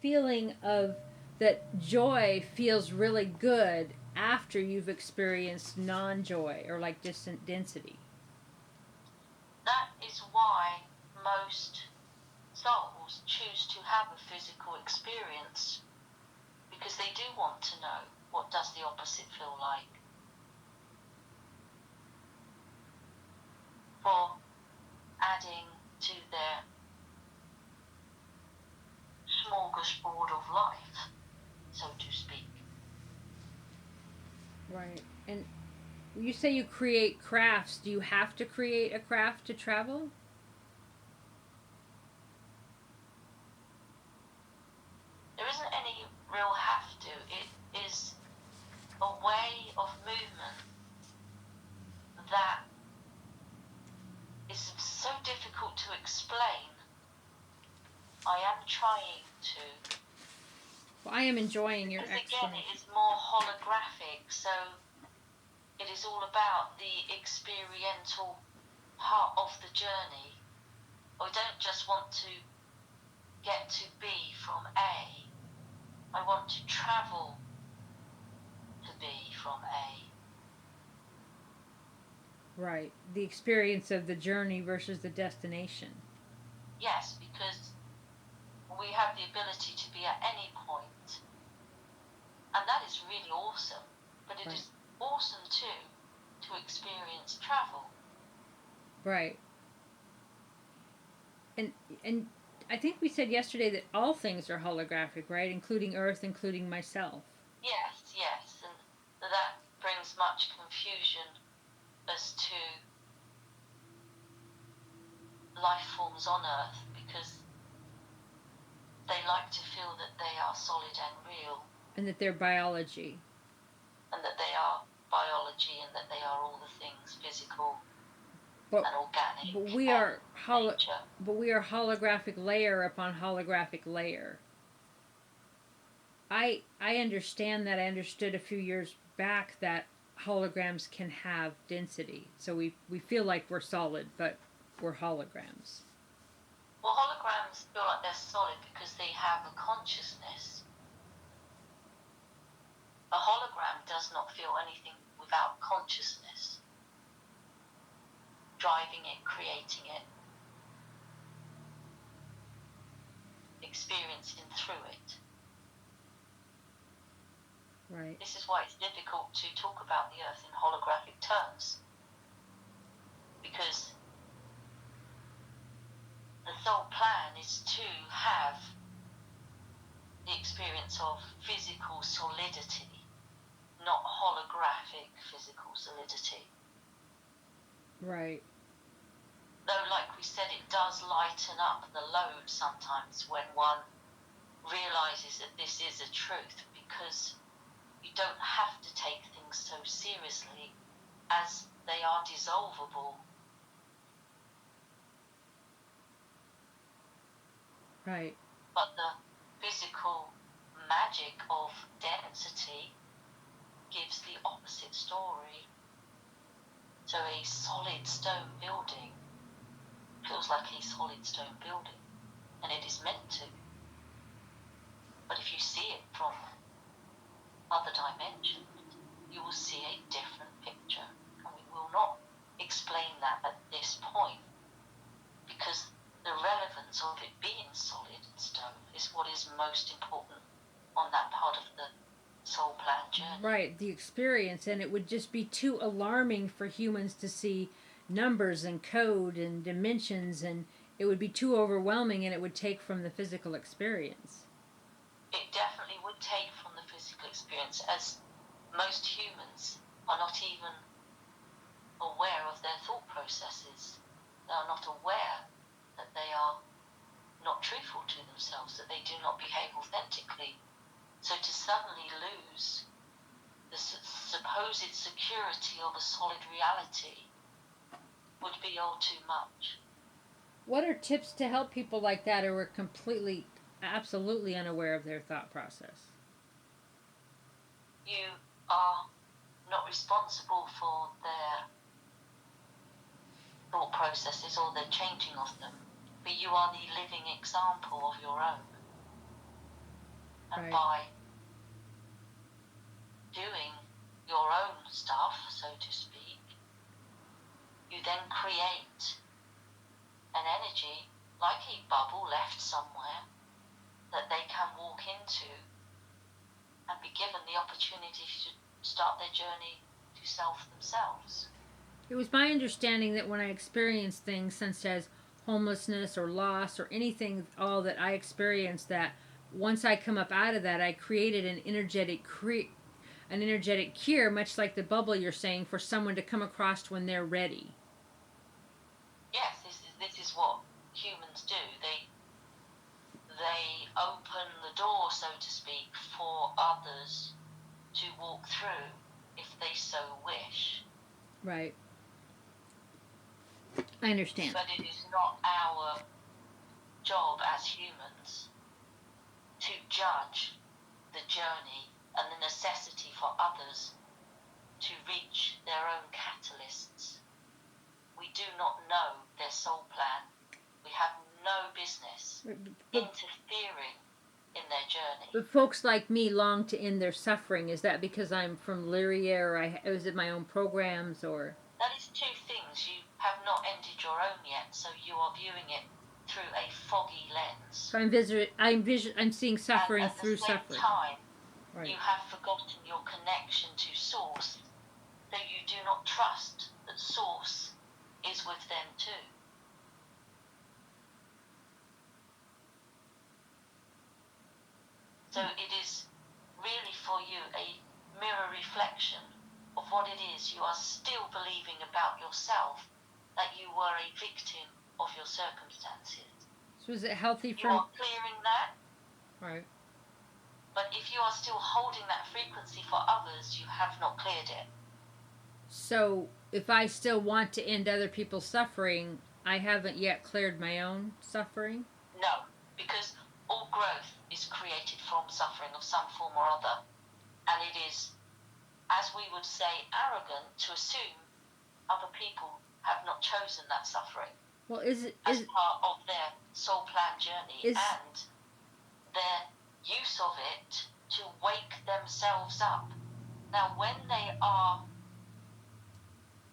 feeling of that joy feels really good after you've experienced non-joy or like distant density. That is why most souls choose to have a physical experience, because they do want to know what does the opposite feel like. For adding to their smorgasbord of life, so to speak. Right. And you say you create crafts. Do you have to create a craft to travel? There isn't any real have to. It is a way of movement that is so difficult to explain. I am trying to, Well, I am enjoying your because again, it explanation. is more holographic, so it is all about the experiential part of the journey. I don't just want to get to B from A, I want to travel to B from A. Right. The experience of the journey versus the destination. Yes, because we have the ability to be at any point, and that is really awesome. But it Right. is awesome too to experience travel. Right. And I think we said yesterday that all things are holographic, right? Including Earth, including myself. Yes, yes, and that brings much confusion as to life forms on Earth, because they like to feel that they are solid and real, And that they're biology. and that they are biology, and that they are all the things physical But and organic but we and are nature. but we are holographic layer upon holographic layer. I understand that. I understood a few years back that holograms can have density. So we feel like we're solid, but we're holograms. Well, holograms feel like they're solid because they have a consciousness. A hologram does not feel anything without consciousness, driving it, creating it, experiencing through it. Right. This is why it's difficult to talk about the Earth in holographic terms, because the sole plan is to have the experience of physical solidity, not holographic physical solidity. Right. Though, like we said, it does lighten up the load sometimes when one realizes that this is a truth, because you don't have to take things so seriously, as they are dissolvable. Right. But the physical magic of density gives the opposite story. So a solid stone building feels like a solid stone building, and it is meant to. But if you see it from other dimensions, you will see a different picture. And we will not explain that at this point, because the relevance of it being solid stone is what is most important on that part of the soul plan journey. Right. The experience, and it would just be too alarming for humans to see numbers and code and dimensions, and it would be too overwhelming, and it would take from the physical experience. It definitely would take from the physical experience, as most humans are not even aware of their thought processes. They are not aware that they are not truthful to themselves, that they do not behave authentically. So to suddenly lose the supposed security of a solid reality would be all too much. What are tips to help people like that who are completely, absolutely unaware of their thought process? You are not responsible for their thought processes or the changing of them, but you are the living example of your own. And Right. by doing your own stuff, so to speak, you then create an energy like a bubble left somewhere that they can walk into and be given the opportunity to start their journey to self themselves. It was my understanding that when I experienced things such as homelessness or loss or anything, all that I experienced, that once I come up out of that, I created an energetic cure, much like the bubble you're saying, for someone to come across when they're ready. Yes, this is what humans do. They open the door, so to speak, for others to walk through if they so wish. Right. I understand. But it is not our job as humans to judge the journey and the necessity for others to reach their own catalysts. We do not know their soul plan. We have no business interfering in their journey. But folks like me long to end their suffering. Is that because I'm from Loughrea, or is it my own programs, or? That is two things. You have not ended your own yet, so you are viewing it through a foggy lens. So I'm seeing suffering through suffering. At the same time, right. You have forgotten your connection to Source, so you do not trust that Source is with them too. So it is really for you a mirror reflection of what it is you are still believing about yourself, that you were a victim of your circumstances. So is it healthy for... You are clearing that. Right. But if you are still holding that frequency for others, you have not cleared it. So if I still want to end other people's suffering, I haven't yet cleared my own suffering? No, because all growth is created from suffering of some form or other. And it is, as we would say, arrogant to assume other people have not chosen that suffering. Well, as part of their soul plan journey and their use of it to wake themselves up. Now, when they are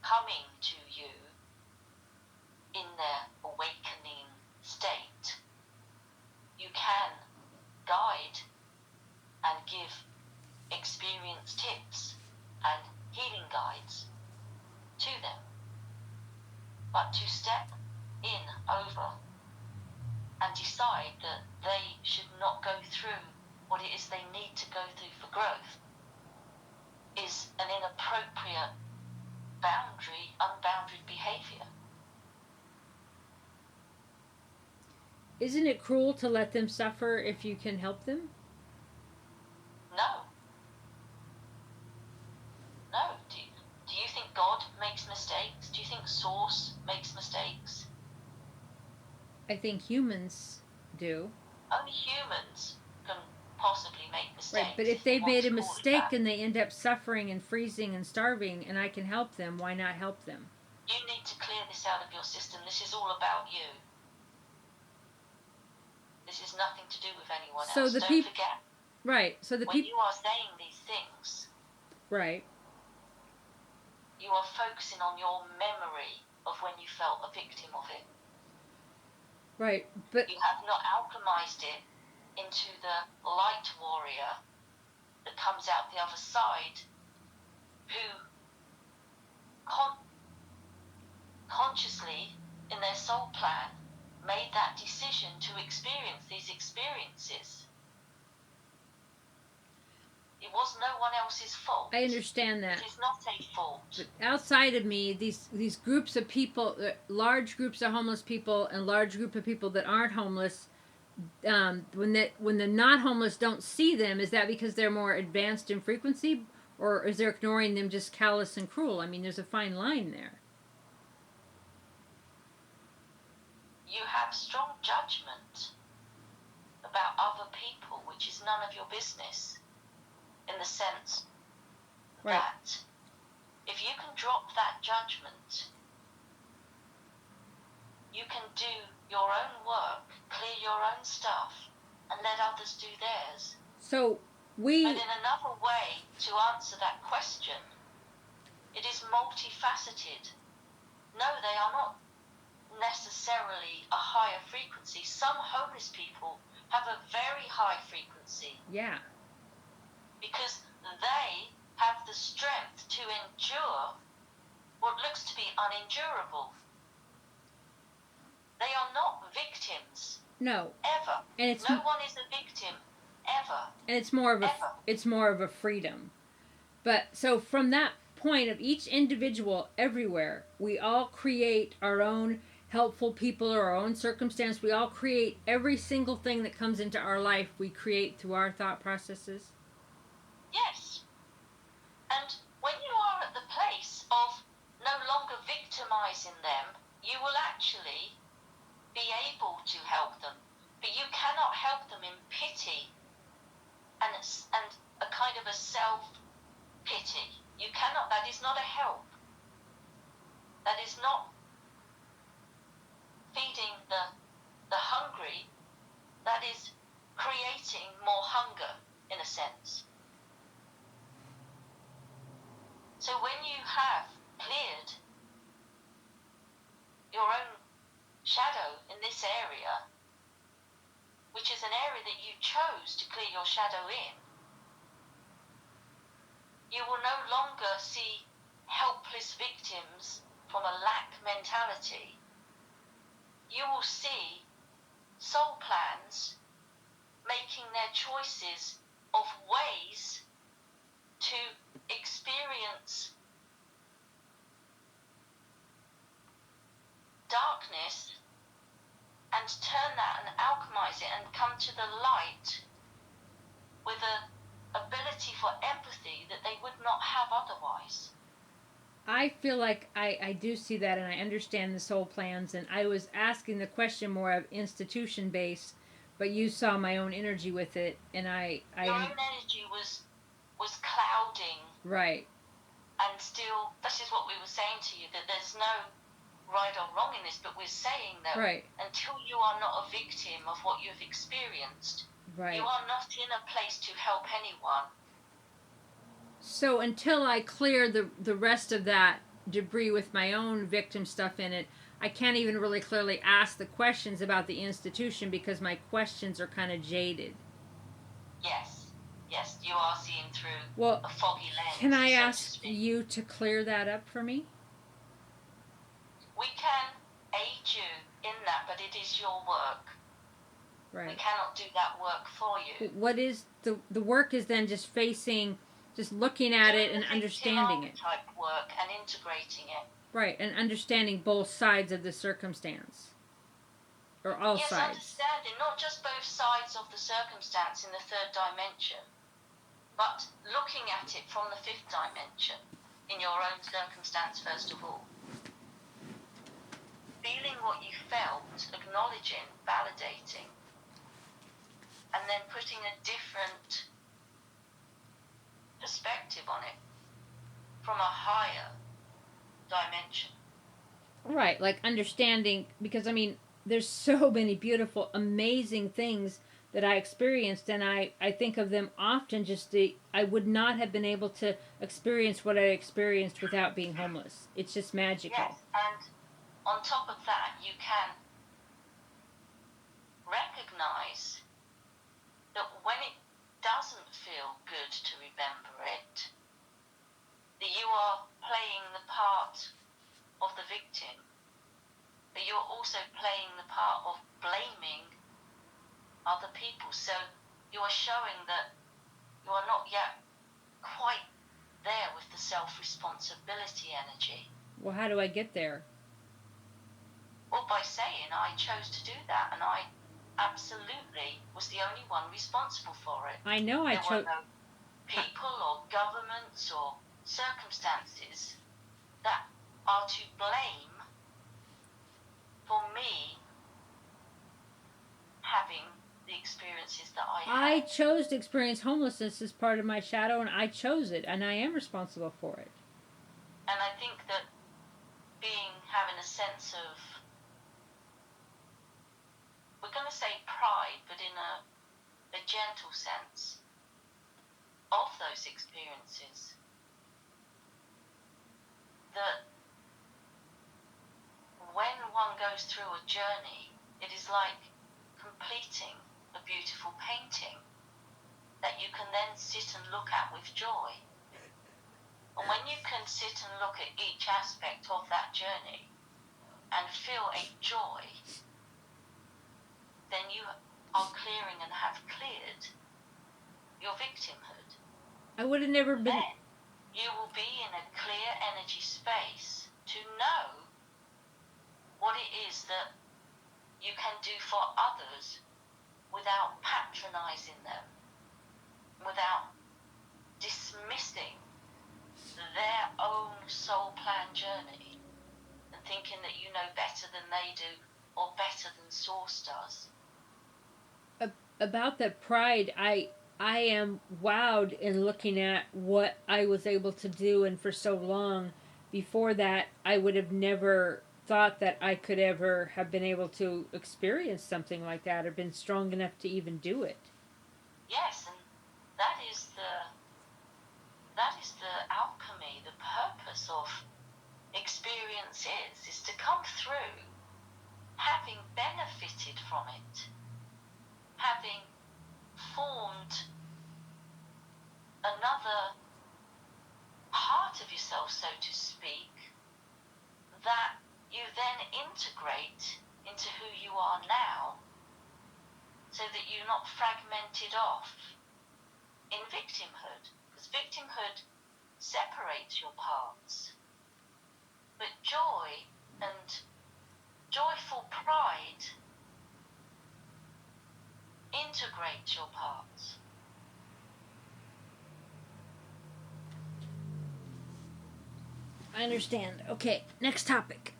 coming to you in their awakening state, you can guide and give experience tips and healing guides to them. But to step in over and decide that they should not go through what it is they need to go through for growth is an inappropriate unbounded behavior. Isn't it cruel to let them suffer if you can help them? No. Do you think God makes mistakes? Do you think Source makes mistakes? I think humans do. Only humans can possibly make mistakes. Right, but if they made a mistake and they end up suffering and freezing and starving and I can help them, why not help them? You need to clear this out of your system. This is all about you. This is nothing to do with anyone else. Don't forget. Right. So the people. When you are saying these things. Right. You are focusing on your memory of when you felt a victim of it. Right, but... You have not alchemized it into the light warrior that comes out the other side, who consciously, in their soul plan, made that decision to experience these experiences. It was no one else's fault. I understand that. It is not a fault. But outside of me, these groups of people, large groups of homeless people and large group of people that aren't homeless, when the not homeless don't see them, is that because they're more advanced in frequency, or is they're ignoring them just callous and cruel? I mean, there's a fine line there. You have strong judgment about other people, which is none of your business. In the sense that if you can drop that judgment, you can do your own work, clear your own stuff, and let others do theirs. So But we, in another way to answer that question, it is multifaceted. No, they are not necessarily a higher frequency. Some homeless people have a very high frequency yeah, because they have the strength to endure what looks to be unendurable. They are not victims, no, ever. and it's No one is a victim, ever, and ever. it's more of a freedom. But so from that point of each individual everywhere, we all create our own helpful people or our own circumstance. We all create every single thing that comes into our life. We create through our thought processes. Yes. And when you are at the place of no longer victimizing them, you will actually be able to help them. But you cannot help them in pity and a kind of a self-pity. You cannot, that is not a help. That is not feeding the hungry. That is creating more hunger, in a sense. So when you have cleared your own shadow in this area, which is an area that you chose to clear your shadow in, you will no longer see helpless victims from a lack mentality. You will see soul plans making their choices of ways to experience darkness and turn that and alchemize it and come to the light with a ability for empathy that they would not have otherwise. I feel like I do see that and I understand the soul plans, and I was asking the question more of institution based, but you saw my own energy with it, and Your own energy was clouding, right, and still, this is what we were saying to you, that there's no right or wrong in this, but we're saying that right, until you are not a victim of what you've experienced, right. you are not in a place to help anyone. So until I clear the rest of that debris with my own victim stuff in it, I can't even really clearly ask the questions about the institution because my questions are kind of jaded. Yes, yes, you are seeing through Well, a foggy lens, can I so ask to speak. you to clear that up for me? We can aid you in that, but it is your work. Right. We cannot do that work for you. What is the work is then just facing, just looking at Doing it and the understanding it. victim archetype work and integrating it. Right, and understanding both sides of the circumstance. Or all yes, sides. Understanding not just both sides of the circumstance in the third dimension, but looking at it from the fifth dimension, in your own circumstance first of all. Feeling what you felt, acknowledging, validating, and then putting a different perspective on it from a higher dimension. Right, like understanding, because I mean, there's so many beautiful, amazing things that I experienced, and I think of them often. I would not have been able to experience what I experienced without being homeless. It's just magical. Yes, and on top of that, you can recognize that when it doesn't feel good to remember it, that you are playing the part of the victim, but you're also playing the part of blaming other people. So you are showing that you are not yet quite there with the self-responsibility energy. Well, how do I get there? Well, by saying I chose to do that, and I absolutely was the only one responsible for it. I know I chose. There were no people or governments or circumstances that are to blame for me having the experiences that I had. I chose to experience homelessness as part of my shadow, and I chose it, and I am responsible for it. And I think that having a sense of, we're going to say pride, but in a gentle sense, of those experiences. That when one goes through a journey, it is like completing a beautiful painting that you can then sit and look at with joy. And when you can sit and look at each aspect of that journey and feel a joy, then you are clearing and have cleared your victimhood. I would have never been. Then you will be in a clear energy space to know what it is that you can do for others without patronizing them, without dismissing their own soul plan journey and thinking that you know better than they do or better than Source does. About that pride, I am wowed in looking at what I was able to do, and for so long before that I would have never thought that I could ever have been able to experience something like that or been strong enough to even do it. Yes, and that is the alchemy, the purpose of experience is to come through having benefited from it, having formed another part of yourself, so to speak, that you then integrate into who you are now, so that you're not fragmented off in victimhood, because victimhood separates your parts, but joy and joyful pride integrate your parts. I understand. Okay, next topic.